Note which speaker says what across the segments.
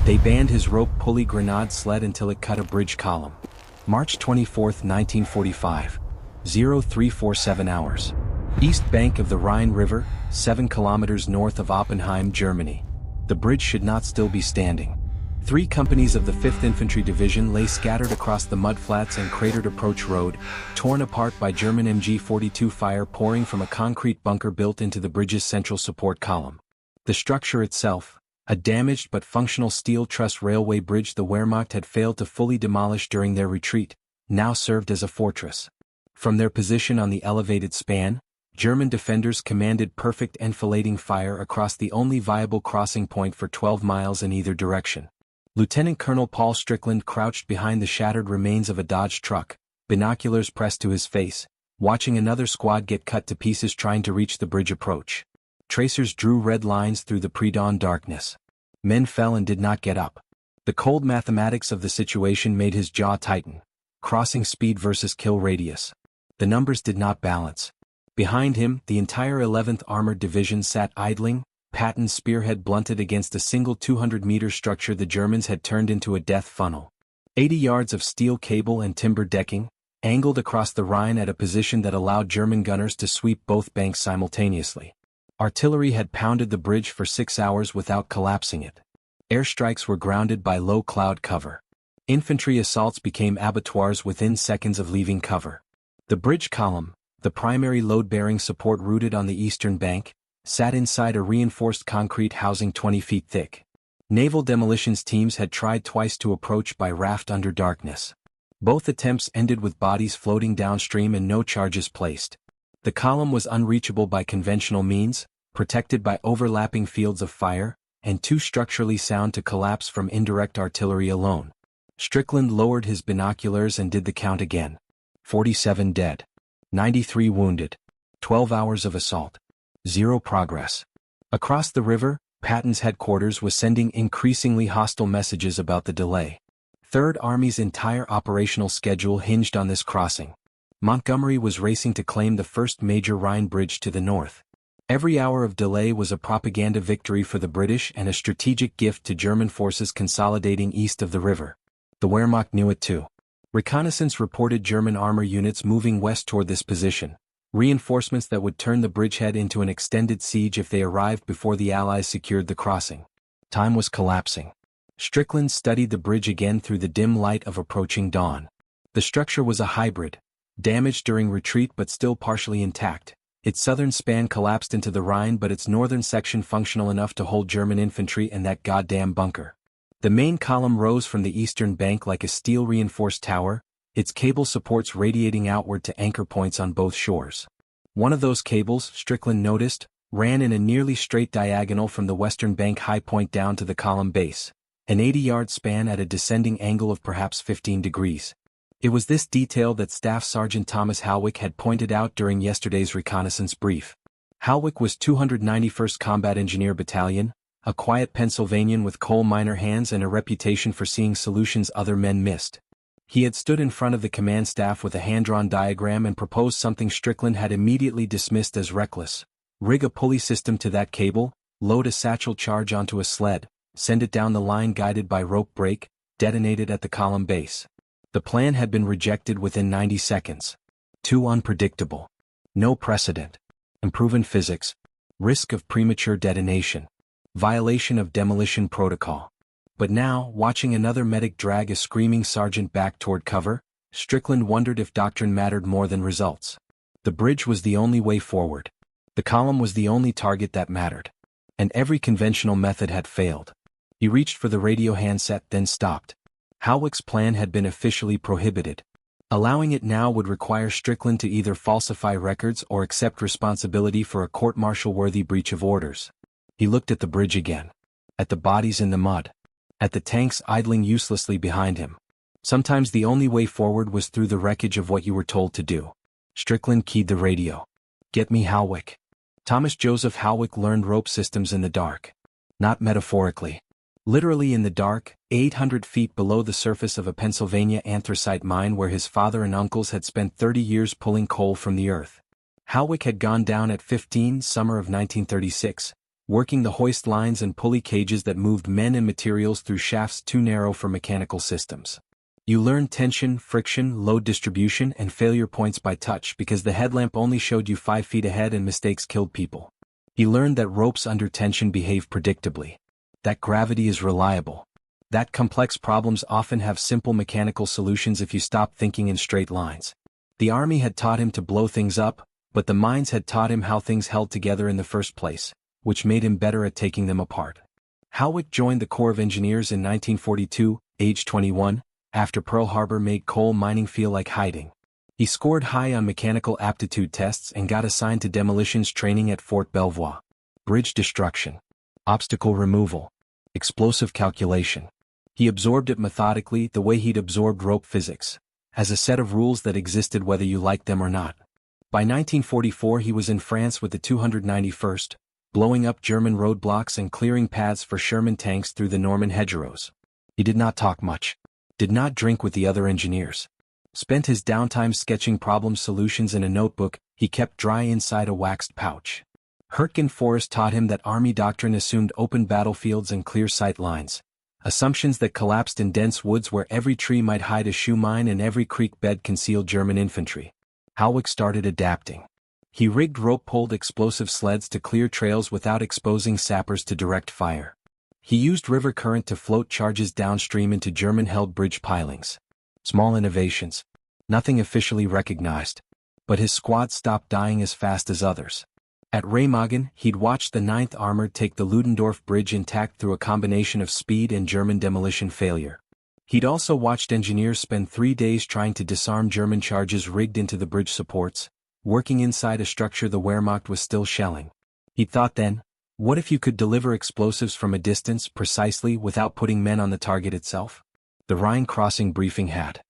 Speaker 1: They banned his rope pulley grenade sled until it cut a bridge column. March 24, 1945. 0347 hours. East bank of the Rhine River, 7 kilometers north of Oppenheim, Germany. The bridge should not still be standing. 3 companies of the 5th Infantry Division lay scattered across the mudflats and cratered approach road, torn apart by German MG-42 fire pouring from a concrete bunker built into the bridge's central support column. The structure itself, a damaged but functional steel truss railway bridge the Wehrmacht had failed to fully demolish during their retreat, now served as a fortress. From their position on the elevated span, German defenders commanded perfect enfilading fire across the only viable crossing point for 12 miles in either direction. Lieutenant Colonel Paul Strickland crouched behind the shattered remains of a Dodge truck, binoculars pressed to his face, watching another squad get cut to pieces trying to reach the bridge approach. Tracers drew red lines through the pre-dawn darkness. Men fell and did not get up. The cold mathematics of the situation made his jaw tighten. Crossing speed versus kill radius. The numbers did not balance. Behind him, the entire 11th Armored Division sat idling, Patton's spearhead blunted against a single 200-meter structure the Germans had turned into a death funnel. 80 yards of steel cable and timber decking, angled across the Rhine at a position that allowed German gunners to sweep both banks simultaneously. Artillery had pounded the bridge for 6 hours without collapsing it. Airstrikes were grounded by low cloud cover. Infantry assaults became abattoirs within seconds of leaving cover. The bridge column, the primary load-bearing support rooted on the eastern bank, sat inside a reinforced concrete housing 20 feet thick. Naval demolitions teams had tried twice to approach by raft under darkness. Both attempts ended with bodies floating downstream and no charges placed. The column was unreachable by conventional means, protected by overlapping fields of fire, and too structurally sound to collapse from indirect artillery alone. Strickland lowered his binoculars and did the count again. 47 dead. 93 wounded. 12 hours of assault. 0 progress. Across the river, Patton's headquarters was sending increasingly hostile messages about the delay. Third Army's entire operational schedule hinged on this crossing. Montgomery was racing to claim the first major Rhine bridge to the north. Every hour of delay was a propaganda victory for the British and a strategic gift to German forces consolidating east of the river. The Wehrmacht knew it too. Reconnaissance reported German armor units moving west toward this position, reinforcements that would turn the bridgehead into an extended siege if they arrived before the Allies secured the crossing. Time was collapsing. Strickland studied the bridge again through the dim light of approaching dawn. The structure was a hybrid, damaged during retreat but still partially intact. Its southern span collapsed into the Rhine but its northern section functional enough to hold German infantry and that goddamn bunker. The main column rose from the eastern bank like a steel-reinforced tower, its cable supports radiating outward to anchor points on both shores. One of those cables, Strickland noticed, ran in a nearly straight diagonal from the western bank high point down to the column base, an 80-yard span at a descending angle of perhaps 15 degrees. It was this detail that Staff Sergeant Thomas Halwick had pointed out during yesterday's reconnaissance brief. Halwick was 291st Combat Engineer Battalion, a quiet Pennsylvanian with coal miner hands and a reputation for seeing solutions other men missed. He had stood in front of the command staff with a hand-drawn diagram and proposed something Strickland had immediately dismissed as reckless. Rig a pulley system to that cable, load a satchel charge onto a sled, send it down the line guided by rope brake, detonate it at the column base. The plan had been rejected within 90 seconds. Too unpredictable. No precedent. Unproven physics. Risk of premature detonation. Violation of demolition protocol. But now, watching another medic drag a screaming sergeant back toward cover, Strickland wondered if doctrine mattered more than results. The bridge was the only way forward. The column was the only target that mattered. And every conventional method had failed. He reached for the radio handset then stopped. Halwick's plan had been officially prohibited. Allowing it now would require Strickland to either falsify records or accept responsibility for a court-martial-worthy breach of orders. He looked at the bridge again. At the bodies in the mud. At the tanks idling uselessly behind him. Sometimes the only way forward was through the wreckage of what you were told to do. Strickland keyed the radio. "Get me Halwick." Thomas Joseph Halwick learned rope systems in the dark. Not metaphorically. Literally in the dark, 800 feet below the surface of a Pennsylvania anthracite mine where his father and uncles had spent 30 years pulling coal from the earth. Halwick had gone down at 15 summer of 1936, working the hoist lines and pulley cages that moved men and materials through shafts too narrow for mechanical systems. You learned tension, friction, load distribution, and failure points by touch because the headlamp only showed you 5 feet ahead and mistakes killed people. You learned that ropes under tension behave predictably, that gravity is reliable, that complex problems often have simple mechanical solutions if you stop thinking in straight lines. The army had taught him to blow things up, but the mines had taught him how things held together in the first place, which made him better at taking them apart. Howick joined the Corps of Engineers in 1942, age 21, after Pearl Harbor made coal mining feel like hiding. He scored high on mechanical aptitude tests and got assigned to demolitions training at Fort Belvoir. Bridge destruction, obstacle removal, explosive calculation. He absorbed it methodically the way he'd absorbed rope physics, as a set of rules that existed whether you liked them or not. By 1944 he was in France with the 291st, blowing up German roadblocks and clearing paths for Sherman tanks through the Norman hedgerows. He did not talk much. Did not drink with the other engineers. Spent his downtime sketching problem solutions in a notebook he kept dry inside a waxed pouch. Hurtgen Forrest taught him that Army doctrine assumed open battlefields and clear sight lines, assumptions that collapsed in dense woods where every tree might hide a shoe mine and every creek bed concealed German infantry. Howick started adapting. He rigged rope-pulled explosive sleds to clear trails without exposing sappers to direct fire. He used river current to float charges downstream into German-held bridge pilings. Small innovations. Nothing officially recognized. But his squad stopped dying as fast as others. At Remagen, he'd watched the 9th Armored take the Ludendorff Bridge intact through a combination of speed and German demolition failure. He'd also watched engineers spend 3 days trying to disarm German charges rigged into the bridge supports, working inside a structure the Wehrmacht was still shelling. He'd thought then, what if you could deliver explosives from a distance precisely without putting men on the target itself? The Rhine crossing briefing had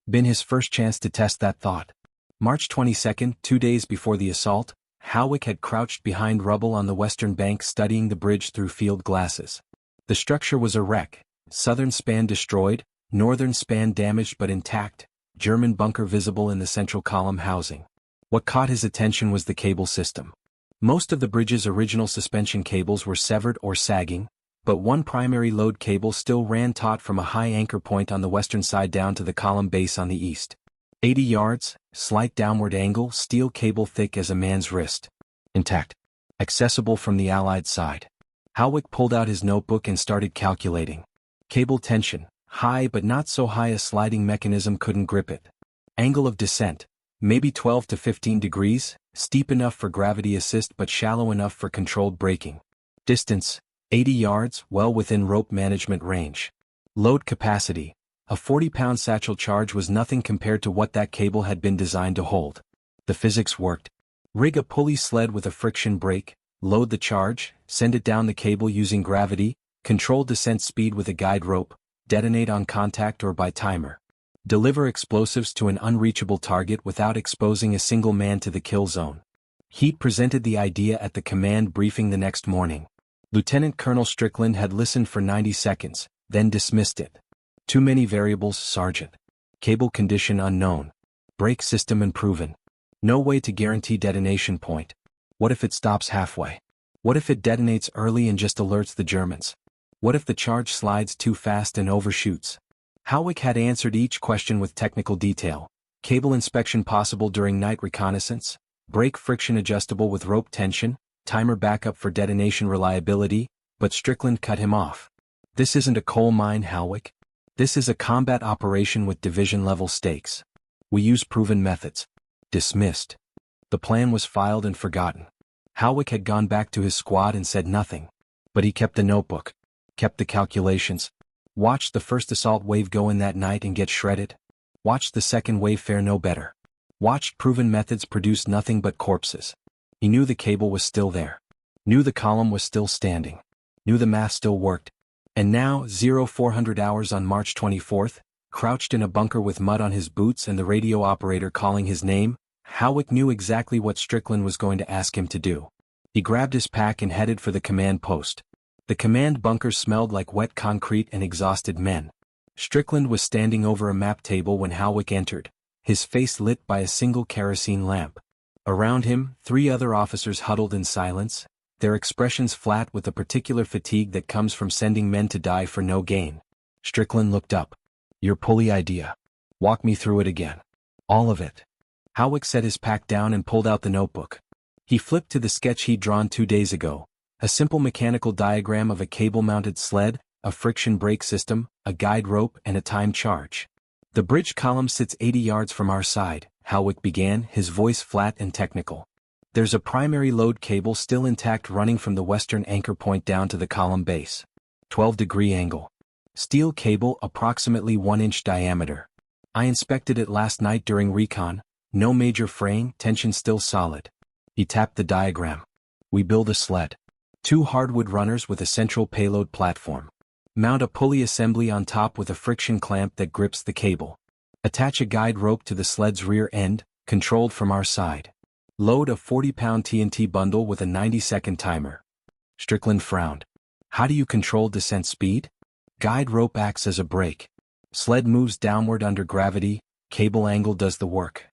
Speaker 1: been his first chance to test that thought. March 22, 2 days before the assault, Howick had crouched behind rubble on the western bank studying the bridge through field glasses. The structure was a wreck, southern span destroyed, northern span damaged but intact, German bunker visible in the central column housing. What caught his attention was the cable system. Most of the bridge's original suspension cables were severed or sagging, but one primary load cable still ran taut from a high anchor point on the western side down to the column base on the east. 80 yards, slight downward angle, steel cable thick as a man's wrist. Intact. Accessible from the Allied side. Howick pulled out his notebook and started calculating. Cable tension, high but not so high a sliding mechanism couldn't grip it. Angle of descent, maybe 12 to 15 degrees, steep enough for gravity assist but shallow enough for controlled braking. Distance, 80 yards, well within rope management range. Load capacity, a 40-pound satchel charge was nothing compared to what that cable had been designed to hold. The physics worked. Rig a pulley sled with a friction brake, load the charge, send it down the cable using gravity, control descent speed with a guide rope, detonate on contact or by timer. Deliver explosives to an unreachable target without exposing a single man to the kill zone. He'd presented the idea at the command briefing the next morning. Lieutenant Colonel Strickland had listened for 90 seconds, then dismissed it. Too many variables, Sergeant. Cable condition unknown. Brake system unproven. No way to guarantee detonation point. What if it stops halfway? What if it detonates early and just alerts the Germans? What if the charge slides too fast and overshoots? Howick had answered each question with technical detail. Cable inspection possible during night reconnaissance, brake friction adjustable with rope tension, timer backup for detonation reliability, but Strickland cut him off. This isn't a coal mine, Howick. This is a combat operation with division-level stakes. We use proven methods. Dismissed. The plan was filed and forgotten. Howick had gone back to his squad and said nothing. But he kept the notebook. Kept the calculations. Watched the first assault wave go in that night and get shredded. Watched the second wave fare no better. Watched proven methods produce nothing but corpses. He knew the cable was still there. Knew the column was still standing. Knew the math still worked. And now, 0400 hours on March 24th, crouched in a bunker with mud on his boots and the radio operator calling his name, Howick knew exactly what Strickland was going to ask him to do. He grabbed his pack and headed for the command post. The command bunker smelled like wet concrete and exhausted men. Strickland was standing over a map table when Howick entered, his face lit by a single kerosene lamp. Around him, 3 other officers huddled in silence, their expressions flat with the particular fatigue that comes from sending men to die for no gain. Strickland looked up. Your pulley idea. Walk me through it again. All of it. Howick set his pack down and pulled out the notebook. He flipped to the sketch he'd drawn 2 days ago, a simple mechanical diagram of a cable-mounted sled, a friction brake system, a guide rope and a time charge. The bridge column sits 80 yards from our side, Howick began, his voice flat and technical. There's a primary load cable still intact running from the western anchor point down to the column base. 12-degree angle. Steel cable approximately 1-inch diameter. I inspected it last night during recon, no major fraying, tension still solid. He tapped the diagram. We build a sled. 2 hardwood runners with a central payload platform. Mount a pulley assembly on top with a friction clamp that grips the cable. Attach a guide rope to the sled's rear end, controlled from our side. Load a 40-pound TNT bundle with a 90-second timer. Strickland frowned. How do you control descent speed? Guide rope acts as a brake. Sled moves downward under gravity, cable angle does the work.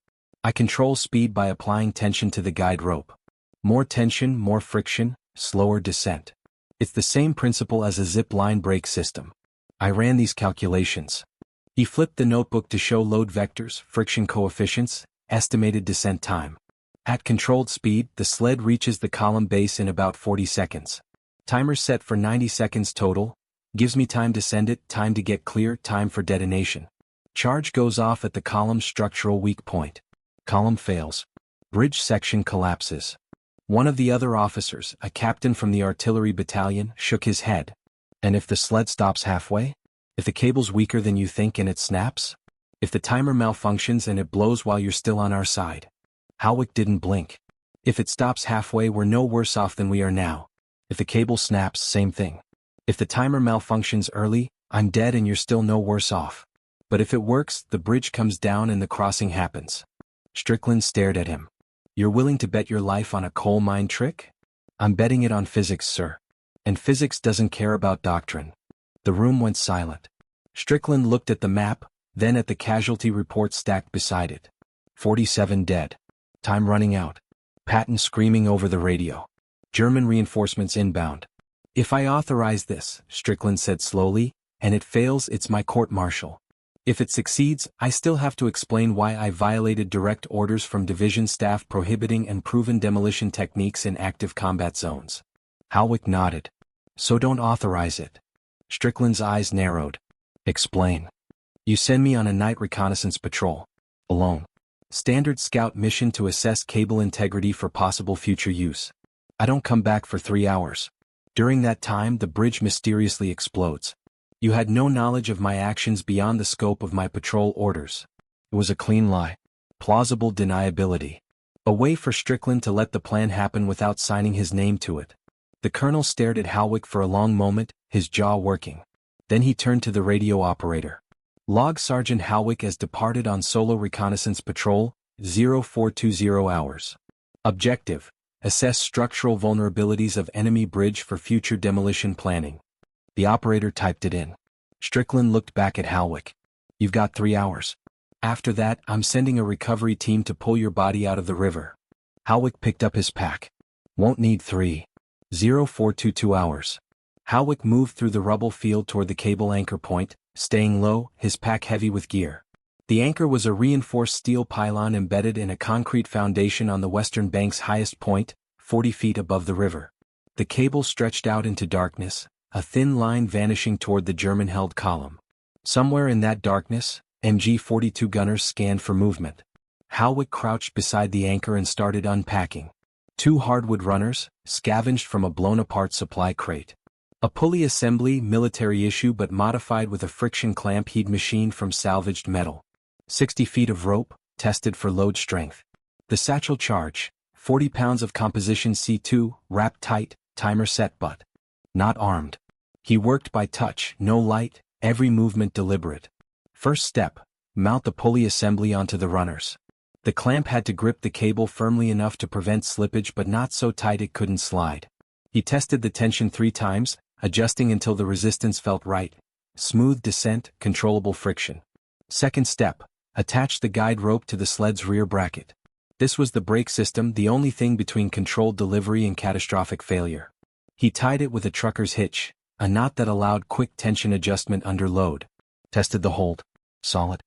Speaker 1: I control speed by applying tension to the guide rope. More tension, more friction, slower descent. It's the same principle as a zip line brake system. I ran these calculations. He flipped the notebook to show load vectors, friction coefficients, estimated descent time. At controlled speed, the sled reaches the column base in about 40 seconds. Timer set for 90 seconds total. Gives me time to send it, time to get clear, time for detonation. Charge goes off at the column's structural weak point. Column fails. Bridge section collapses. One of the other officers, a captain from the artillery battalion, shook his head. And if the sled stops halfway? If the cable's weaker than you think and it snaps? If the timer malfunctions and it blows while you're still on our side? Howick didn't blink. If it stops halfway, we're no worse off than we are now. If the cable snaps, same thing. If the timer malfunctions early, I'm dead and you're still no worse off. But if it works, the bridge comes down and the crossing happens. Strickland stared at him. You're willing to bet your life on a coal mine trick? I'm betting it on physics, sir. And physics doesn't care about doctrine. The room went silent. Strickland looked at the map, then at the casualty report stacked beside it. 47 dead. Time running out. Patton screaming over the radio. German reinforcements inbound. If I authorize this, Strickland said slowly, and it fails, it's my court-martial. If it succeeds, I still have to explain why I violated direct orders from division staff prohibiting and proven demolition techniques in active combat zones. Howick nodded. So don't authorize it. Strickland's eyes narrowed. Explain. You send me on a night reconnaissance patrol. Alone. Standard scout mission to assess cable integrity for possible future use. I don't come back for 3 hours. During that time, the bridge mysteriously explodes. You had no knowledge of my actions beyond the scope of my patrol orders. It was a clean lie. Plausible deniability. A way for Strickland to let the plan happen without signing his name to it. The colonel stared at Howick for a long moment, his jaw working. Then he turned to the radio operator. Log Sergeant Howick has departed on solo reconnaissance patrol, 0420 hours. Objective: assess structural vulnerabilities of enemy bridge for future demolition planning. The operator typed it in. Strickland looked back at Howick. You've got 3 hours. After that, I'm sending a recovery team to pull your body out of the river. Howick picked up his pack. Won't need 3. 0422 hours. Howick moved through the rubble field toward the cable anchor point, staying low, his pack heavy with gear. The anchor was a reinforced steel pylon embedded in a concrete foundation on the western bank's highest point, 40 feet above the river. The cable stretched out into darkness, a thin line vanishing toward the German-held column. Somewhere in that darkness, MG-42 gunners scanned for movement. Howick crouched beside the anchor and started unpacking. 2 hardwood runners, scavenged from a blown-apart supply crate. A pulley assembly, military issue but modified with a friction clamp he'd machined from salvaged metal. 60 feet of rope, tested for load strength. The satchel charge, 40 pounds of composition C2, wrapped tight, timer set but not armed. He worked by touch, no light, every movement deliberate. First step, mount the pulley assembly onto the runners. The clamp had to grip the cable firmly enough to prevent slippage but not so tight it couldn't slide. He tested the tension 3 times, adjusting until the resistance felt right. Smooth descent, controllable friction. Second step, attach the guide rope to the sled's rear bracket. This was the brake system, the only thing between controlled delivery and catastrophic failure. He tied it with a trucker's hitch, a knot that allowed quick tension adjustment under load. Tested the hold. Solid.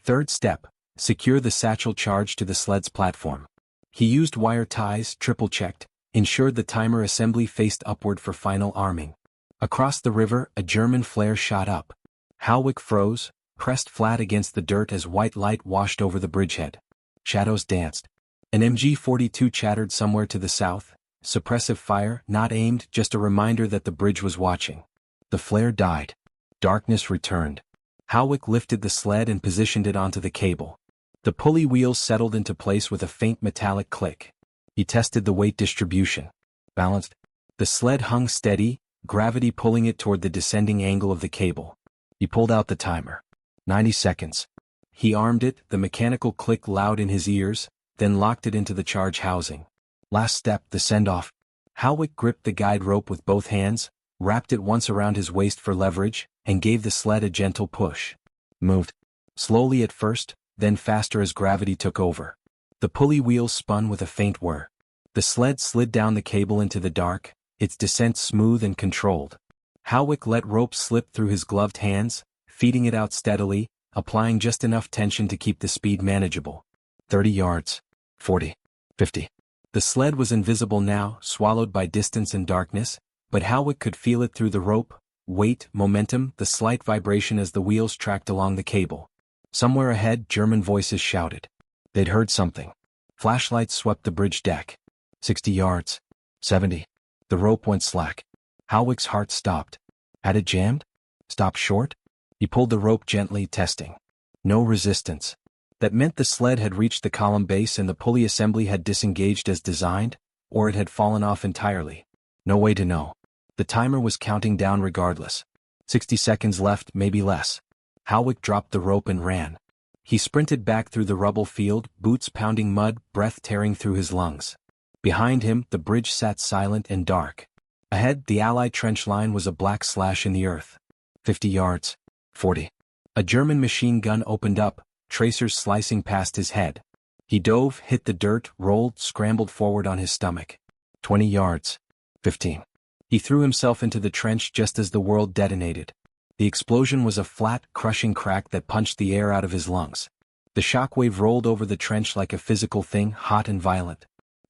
Speaker 1: Third step, secure the satchel charge to the sled's platform. He used wire ties, triple-checked, ensured the timer assembly faced upward for final arming. Across the river, a German flare shot up. Halwick froze, pressed flat against the dirt as white light washed over the bridgehead. Shadows danced. An MG-42 chattered somewhere to the south, suppressive fire, not aimed, just a reminder that the bridge was watching. The flare died. Darkness returned. Halwick lifted the sled and positioned it onto the cable. The pulley wheels settled into place with a faint metallic click. He tested the weight distribution. Balanced. The sled hung steady, gravity pulling it toward the descending angle of the cable. He pulled out the timer. 90 seconds. He armed it, the mechanical click loud in his ears, then locked it into the charge housing. Last step, the send-off. Halwick gripped the guide rope with both hands, wrapped it once around his waist for leverage, and gave the sled a gentle push. Moved. Slowly at first, then faster as gravity took over. The pulley wheels spun with a faint whir. The sled slid down the cable into the dark, its descent smooth and controlled. Halwick let rope slip through his gloved hands, feeding it out steadily, applying just enough tension to keep the speed manageable. 30 yards. 40. 50. The sled was invisible now, swallowed by distance and darkness, but Halwick could feel it through the rope, weight, momentum, the slight vibration as the wheels tracked along the cable. Somewhere ahead, German voices shouted. They'd heard something. Flashlights swept the bridge deck. 60 yards. 70. The rope went slack. Halwick's heart stopped. Had it jammed? Stopped short? He pulled the rope gently, testing. No resistance. That meant the sled had reached the column base and the pulley assembly had disengaged as designed, or it had fallen off entirely. No way to know. The timer was counting down regardless. 60 seconds left, maybe less. Halwick dropped the rope and ran. He sprinted back through the rubble field, boots pounding mud, breath tearing through his lungs. Behind him, the bridge sat silent and dark. Ahead, the Allied trench line was a black slash in the earth. 50 yards. 40. A German machine gun opened up, tracers slicing past his head. He dove, hit the dirt, rolled, scrambled forward on his stomach. 20 yards. 15. He threw himself into the trench just as the world detonated. The explosion was a flat, crushing crack that punched the air out of his lungs. The shockwave rolled over the trench like a physical thing, hot and violent.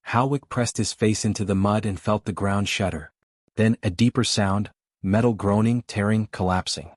Speaker 1: Halwick pressed his face into the mud and felt the ground shudder. Then, a deeper sound, metal groaning, tearing, collapsing.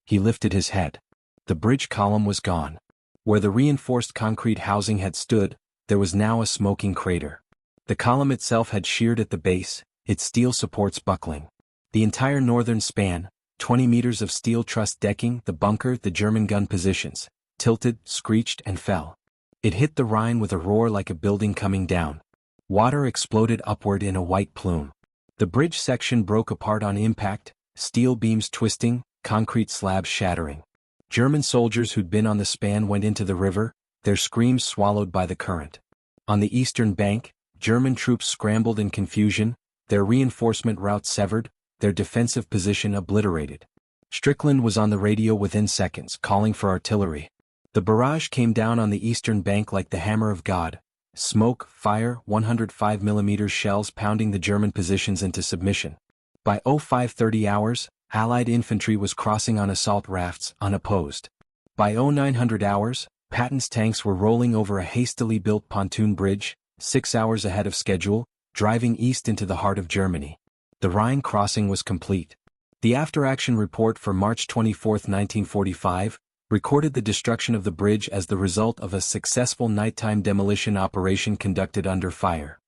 Speaker 1: He lifted his head. The bridge column was gone. Where the reinforced concrete housing had stood, there was now a smoking crater. The column itself had sheared at the base, its steel supports buckling. The entire northern span, 20 meters of steel truss decking, the bunker, the German gun positions, tilted, screeched, and fell. It hit the Rhine with a roar like a building coming down. Water exploded upward in a white plume. The bridge section broke apart on impact, steel beams twisting, concrete slabs shattering. German soldiers who'd been on the span went into the river, their screams swallowed by the current. On the eastern bank, German troops scrambled in confusion, their reinforcement route severed, their defensive position obliterated. Strickland was on the radio within seconds, calling for artillery. The barrage came down on the eastern bank like the hammer of God. Smoke, fire, 105mm shells pounding the German positions into submission. By 0530 hours, Allied infantry was crossing on assault rafts, unopposed. By 0900 hours, Patton's tanks were rolling over a hastily built pontoon bridge, 6 hours ahead of schedule, driving east into the heart of Germany. The Rhine crossing was complete. The after-action report for March 24, 1945, recorded the destruction of the bridge as the result of a successful nighttime demolition operation conducted under fire.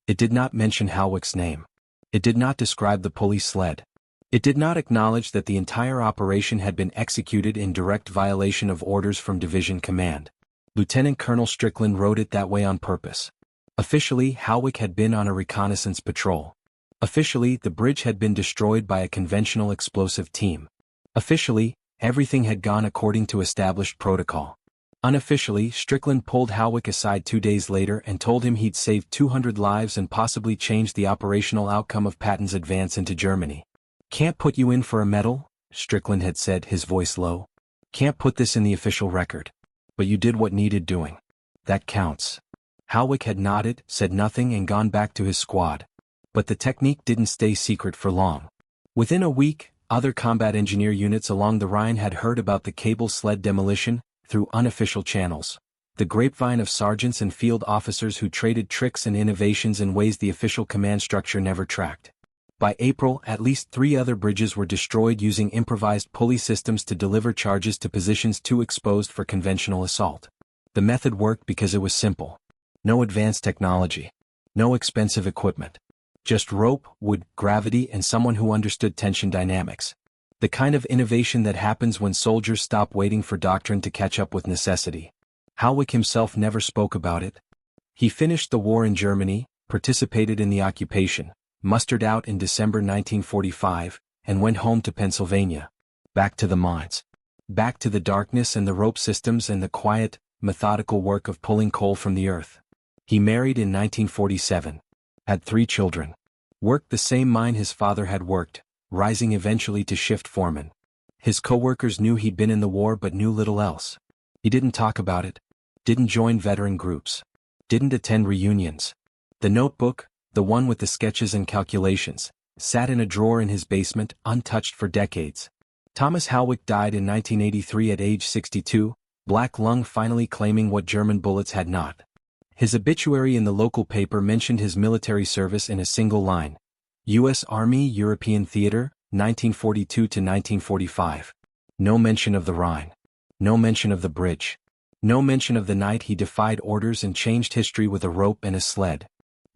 Speaker 1: It did not mention Halwick's name. It did not describe the pulley sled. It did not acknowledge that the entire operation had been executed in direct violation of orders from Division Command. Lieutenant Colonel Strickland wrote it that way on purpose. Officially, Halwick had been on a reconnaissance patrol. Officially, the bridge had been destroyed by a conventional explosive team. Officially, everything had gone according to established protocol. Unofficially, Strickland pulled Halwick aside 2 days later and told him he'd saved 200 lives and possibly changed the operational outcome of Patton's advance into Germany. "Can't put you in for a medal," Strickland had said, his voice low. "Can't put this in the official record. But you did what needed doing. That counts." Howick had nodded, said nothing and gone back to his squad. But the technique didn't stay secret for long. Within a week, other combat engineer units along the Rhine had heard about the cable sled demolition, through unofficial channels. The grapevine of sergeants and field officers who traded tricks and innovations in ways the official command structure never tracked. By April, at least 3 other bridges were destroyed using improvised pulley systems to deliver charges to positions too exposed for conventional assault. The method worked because it was simple. No advanced technology. No expensive equipment. Just rope, wood, gravity, and someone who understood tension dynamics. The kind of innovation that happens when soldiers stop waiting for doctrine to catch up with necessity. Howick himself never spoke about it. He finished the war in Germany, participated in the occupation, mustered out in December 1945, and went home to Pennsylvania. Back to the mines. Back to the darkness and the rope systems and the quiet, methodical work of pulling coal from the earth. He married in 1947. Had 3 children. Worked the same mine his father had worked, rising eventually to shift foreman. His co-workers knew he'd been in the war but knew little else. He didn't talk about it. Didn't join veteran groups. Didn't attend reunions. The notebook, the one with the sketches and calculations, sat in a drawer in his basement, untouched for decades. Thomas Howick died in 1983 at age 62, black lung finally claiming what German bullets had not. His obituary in the local paper mentioned his military service in a single line. U.S. Army European Theater, 1942 to 1945. No mention of the Rhine. No mention of the bridge. No mention of the night he defied orders and changed history with a rope and a sled.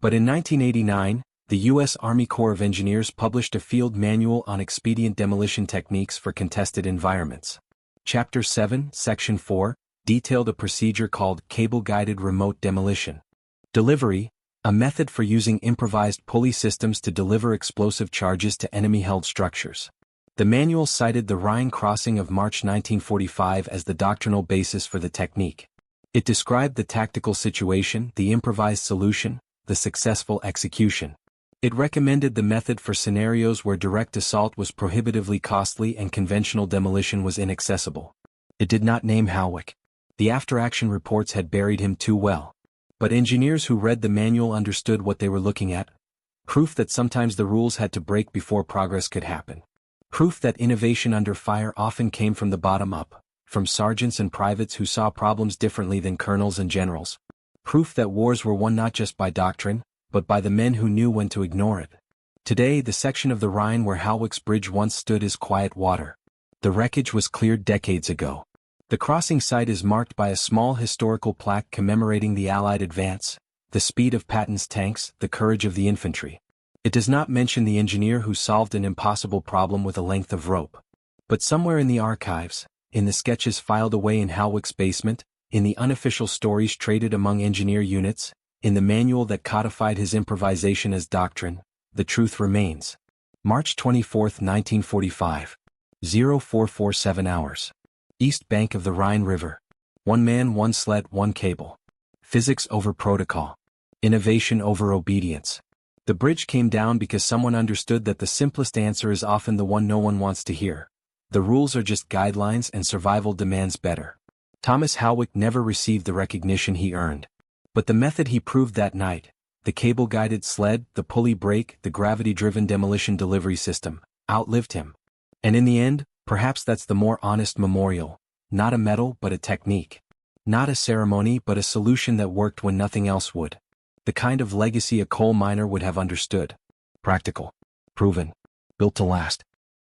Speaker 1: But in 1989, the U.S. Army Corps of Engineers published a field manual on expedient demolition techniques for contested environments. Chapter 7, Section 4, detailed a procedure called cable-guided remote demolition. Delivery, a method for using improvised pulley systems to deliver explosive charges to enemy-held structures. The manual cited the Rhine crossing of March 1945 as the doctrinal basis for the technique. It described the tactical situation, the improvised solution, the successful execution. It recommended the method for scenarios where direct assault was prohibitively costly and conventional demolition was inaccessible. It did not name Howick. The after-action reports had buried him too well. But engineers who read the manual understood what they were looking at. Proof that sometimes the rules had to break before progress could happen. Proof that innovation under fire often came from the bottom up, from sergeants and privates who saw problems differently than colonels and generals. Proof that wars were won not just by doctrine, but by the men who knew when to ignore it. Today, the section of the Rhine where Howick's bridge once stood is quiet water. The wreckage was cleared decades ago. The crossing site is marked by a small historical plaque commemorating the Allied advance, the speed of Patton's tanks, the courage of the infantry. It does not mention the engineer who solved an impossible problem with a length of rope. But somewhere in the archives, in the sketches filed away in Howick's basement, in the unofficial stories traded among engineer units, in the manual that codified his improvisation as doctrine, the truth remains. March 24, 1945. 0447 hours. East bank of the Rhine River. 1 man, 1 sled, 1 cable. Physics over protocol. Innovation over obedience. The bridge came down because someone understood that the simplest answer is often the one no one wants to hear. The rules are just guidelines and survival demands better. Thomas Howick never received the recognition he earned. But the method he proved that night, the cable-guided sled, the pulley brake, the gravity-driven demolition delivery system, outlived him. And in the end, perhaps that's the more honest memorial, not a medal but a technique. Not a ceremony but a solution that worked when nothing else would. The kind of legacy a coal miner would have understood. Practical. Proven. Built to last.